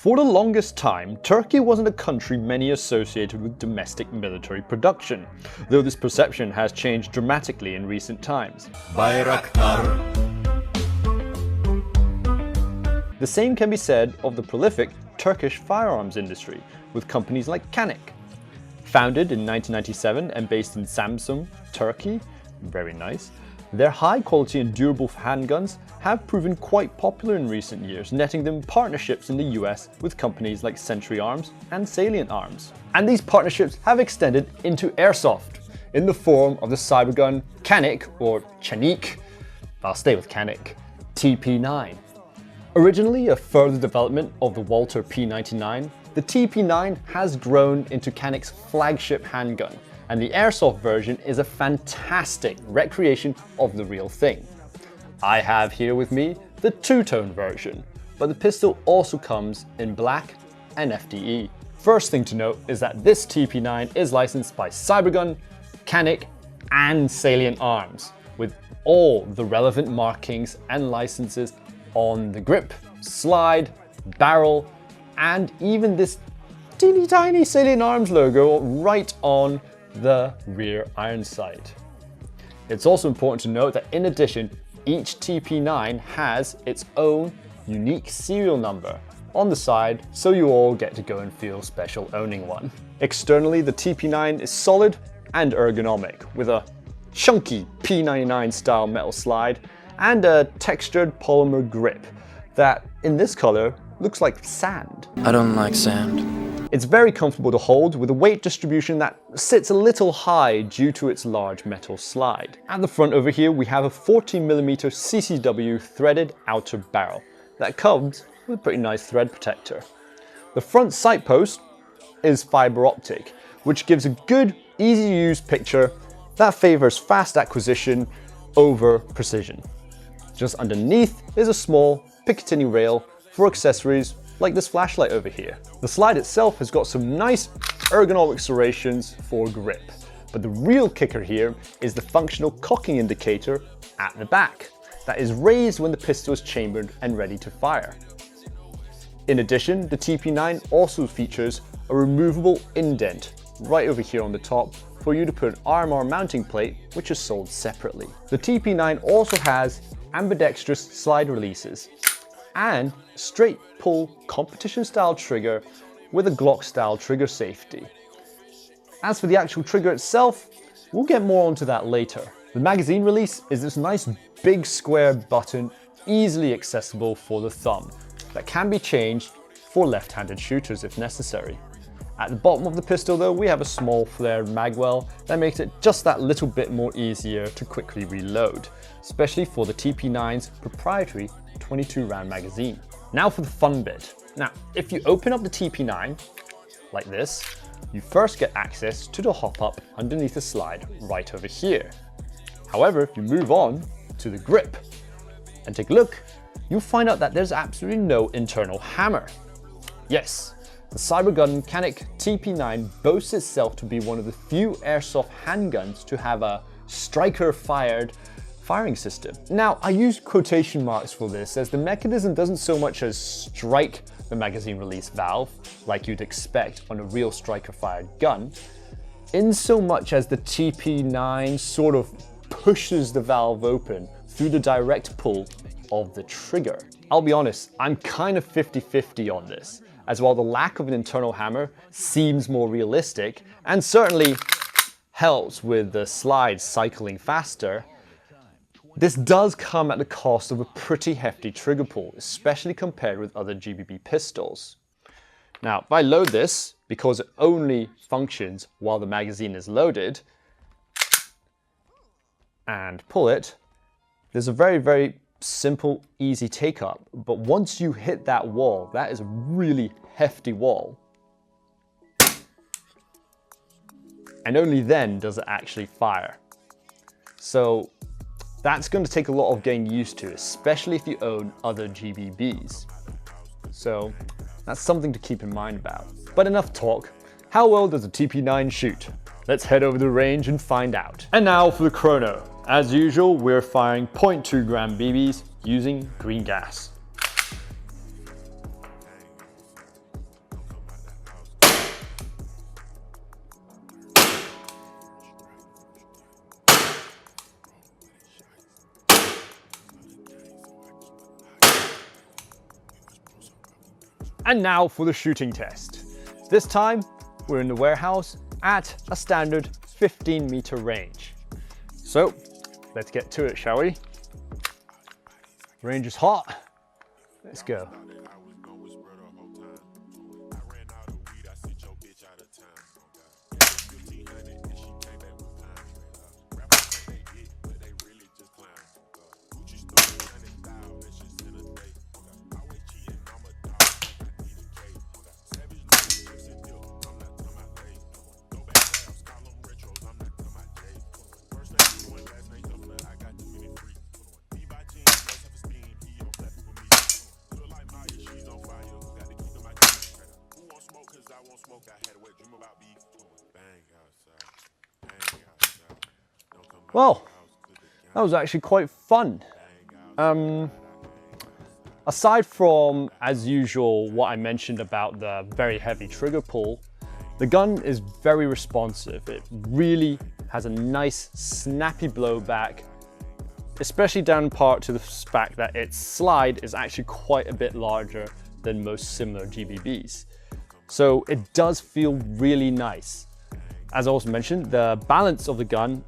For the longest time, Turkey wasn't a country many associated with domestic military production, though this perception has changed dramatically in recent times. Bayraktar. The same can be said of the prolific Turkish firearms industry, with companies like Canik. Founded in 1997 and based in Samsun, Turkey, very nice, their high quality and durable handguns have proven quite popular in recent years, netting them partnerships in the US with companies like Century Arms and Salient Arms. And these partnerships have extended into airsoft in the form of the Cybergun Canik, or Canik, I'll stay with Canik, TP9. Originally a further development of the Walther P99, the TP9 has grown into Canik's flagship handgun, and the airsoft version is a fantastic recreation of the real thing. I have here with me the two-tone version, but the pistol also comes in black and FDE. First thing to note is that this TP9 is licensed by Cybergun, Canik, and Salient Arms, with all the relevant markings and licenses on the grip, slide, barrel, and even this teeny tiny Salient Arms logo right on the rear iron sight. It's also important to note that in addition, each TP9 has its own unique serial number on the side, so you all get to go and feel special owning one. Externally, the TP9 is solid and ergonomic, with a chunky P99 style metal slide and a textured polymer grip that, in this color, looks like sand. I don't like sand. It's very comfortable to hold, with a weight distribution that sits a little high due to its large metal slide. At the front over here, we have a 14mm CCW threaded outer barrel that comes with a pretty nice thread protector. The front sight post is fiber optic, which gives a good, easy to use picture that favors fast acquisition over precision. Just underneath is a small Picatinny rail for accessories like this flashlight over here. The slide itself has got some nice ergonomic serrations for grip, but the real kicker here is the functional cocking indicator at the back that is raised when the pistol is chambered and ready to fire. In addition, the TP9 also features a removable indent right over here on the top for you to put an RMR mounting plate, which is sold separately. The TP9 also has ambidextrous slide releases and straight pull competition style trigger with a Glock style trigger safety. As for the actual trigger itself, we'll get more onto that later. The magazine release is this nice big square button, easily accessible for the thumb, that can be changed for left-handed shooters if necessary. At the bottom of the pistol though, we have a small flared magwell that makes it just that little bit more easier to quickly reload, especially for the TP9's proprietary 22 round magazine. Now for the fun bit. Now, if you open up the TP9 like this, you first get access to the hop up underneath the slide right over here. However, if you move on to the grip and take a look, you'll find out that there's absolutely no internal hammer. Yes, the Cybergun Canik TP9 boasts itself to be one of the few airsoft handguns to have a striker-fired firing system. Now, I use quotation marks for this as the mechanism doesn't so much as strike the magazine release valve like you'd expect on a real striker-fired gun, in so much as the TP9 sort of pushes the valve open through the direct pull of the trigger. I'll be honest, I'm kind of 50-50 on this, as while the lack of an internal hammer seems more realistic and certainly helps with the slide cycling faster, this does come at the cost of a pretty hefty trigger pull, especially compared with other GBB pistols. Now, if I load this, because it only functions while the magazine is loaded, and pull it, there's a very, very simple, easy take up. But once you hit that wall, that is a really hefty wall. And only then does it actually fire. So that's going to take a lot of getting used to, especially if you own other GBBs. So that's something to keep in mind about. But enough talk. How well does a TP9 shoot? Let's head over the range and find out. And now for the Chrono. As usual, we're firing 0.2 gram BBs using green gas. And now for the shooting test. This time, we're in the warehouse at a standard 15-meter range. So, let's get to it, shall we? Range is hot. Let's go. Well, that was actually quite fun. Aside from, as usual, what I mentioned about the very heavy trigger pull, the gun is very responsive. It really has a nice snappy blowback, especially down part to the fact that its slide is actually quite a bit larger than most similar GBBs. So it does feel really nice. As I also mentioned, the balance of the gun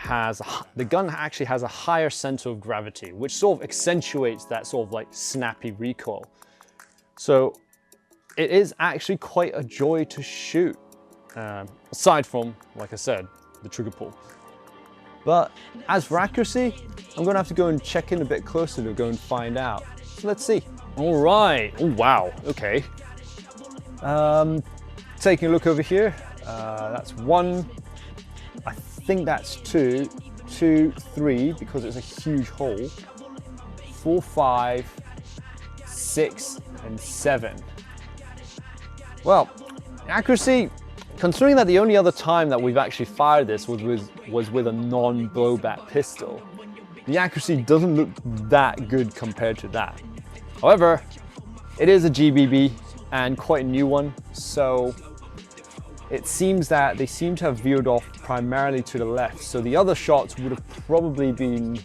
actually has a higher center of gravity, which sort of accentuates that sort of like snappy recoil. So it is actually quite a joy to shoot, aside from, like I said, the trigger pull. But as for accuracy, I'm gonna have to go and check in a bit closer to go and find out. So let's see. All right, oh wow, okay. Taking a look over here, that's one, I think that's two, 3, because it's a huge hole, 4, 5, 6, and 7. Well, accuracy, considering that the only other time that we've actually fired this was with a non-blowback pistol, the accuracy doesn't look that good compared to that. However, it is a GBB and quite a new one, so it seems that they seem to have veered off primarily to the left, so the other shots would have probably been,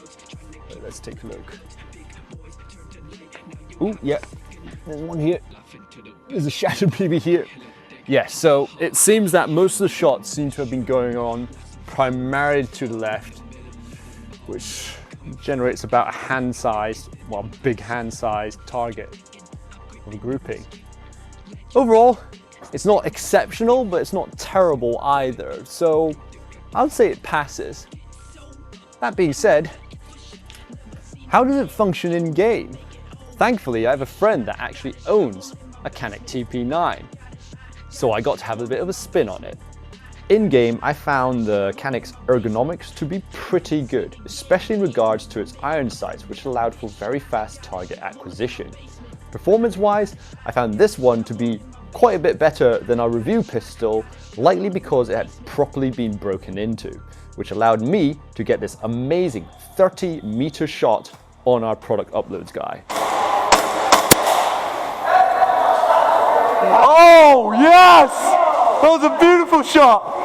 let's take a look. Ooh, yeah, there's one here. There's a shattered BB here. Yeah, so it seems that most of the shots seem to have been going on primarily to the left, which generates about a hand-sized, well, big hand-sized target of a grouping. Overall, it's not exceptional, but it's not terrible either, so I would say it passes. That being said, how does it function in game? Thankfully, I have a friend that actually owns a Canik TP9, so I got to have a bit of a spin on it. In game, I found the Canik's ergonomics to be pretty good, especially in regards to its iron sights, which allowed for very fast target acquisition. Performance-wise, I found this one to be quite a bit better than our review pistol, likely because it had properly been broken into, which allowed me to get this amazing 30-meter shot on our product uploads guy. Oh yes! That was a beautiful shot!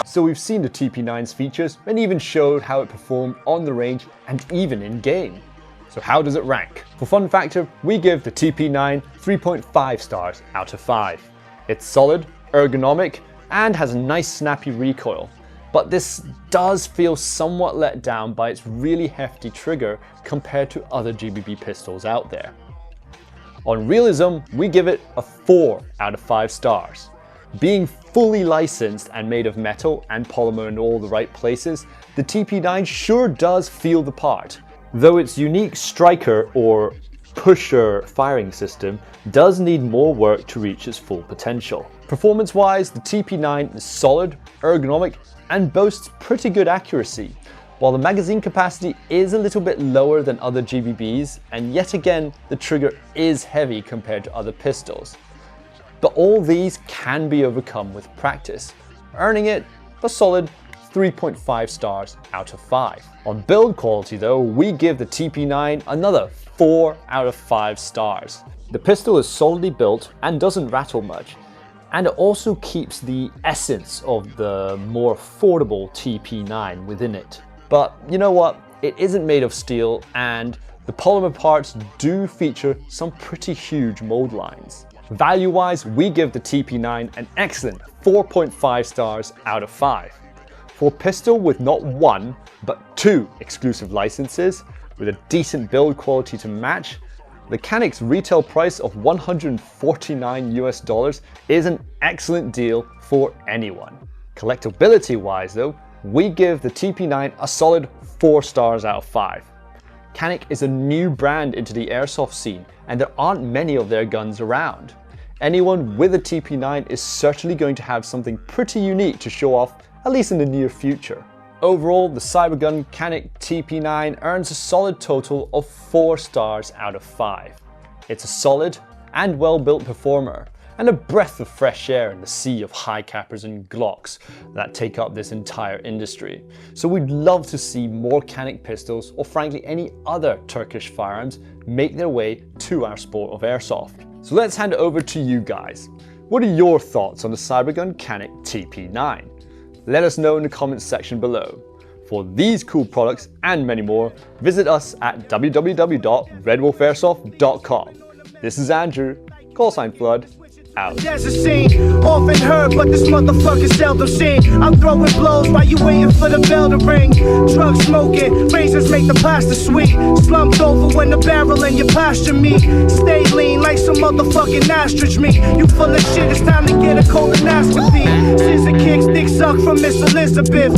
So we've seen the TP9's features and even showed how it performed on the range and even in game. So how does it rank? For fun factor, we give the TP9 3.5 stars out of 5. It's solid, ergonomic, and has a nice snappy recoil. But this does feel somewhat let down by its really hefty trigger compared to other GBB pistols out there. On realism, we give it a 4 out of 5 stars. Being fully licensed and made of metal and polymer in all the right places, the TP9 sure does feel the part. Though its unique striker or pusher firing system does need more work to reach its full potential. Performance-wise, the TP9 is solid, ergonomic, and boasts pretty good accuracy, while the magazine capacity is a little bit lower than other GBBs, and yet again, the trigger is heavy compared to other pistols. But all these can be overcome with practice, earning it a solid 3.5 stars out of 5. On build quality though, we give the TP9 another 4 out of 5 stars. The pistol is solidly built and doesn't rattle much, and it also keeps the essence of the more affordable TP9 within it. But you know what? it isn't made of steel, and the polymer parts do feature some pretty huge mold lines. Value-wise, we give the TP9 an excellent 4.5 stars out of 5. For a pistol with not one, but 2 exclusive licenses, with a decent build quality to match, the Canik's retail price of $149 is an excellent deal for anyone. Collectability-wise though, we give the TP9 a solid 4 stars out of 5. Canik is a new brand into the airsoft scene, and there aren't many of their guns around. Anyone with a TP9 is certainly going to have something pretty unique to show off, at least in the near future. Overall, the Cybergun Canik TP9 earns a solid total of 4 stars out of 5. It's a solid and well-built performer, and a breath of fresh air in the sea of high cappers and Glocks that take up this entire industry. So we'd love to see more Canik pistols, or frankly any other Turkish firearms, make their way to our sport of airsoft. So let's hand it over to you guys. What are your thoughts on the Cybergun Canik TP9? Let us know in the comments section below. For these cool products and many more, visit us at www.redwolfairsoft.com. This is Andrew, _Flood, out. There's a scene, often heard, but this motherfucker seldom seen. I'm throwing blows while you waiting for the bell to ring. Drug smoking, razors make the pasta sweet. Slumped over when the barrel in your pasture meat. Stay lean like some motherfucking ostrich meat. You full of shit, it's time to get a colonoscopy. Scissor kicks, dick suck from Miss Elizabeth.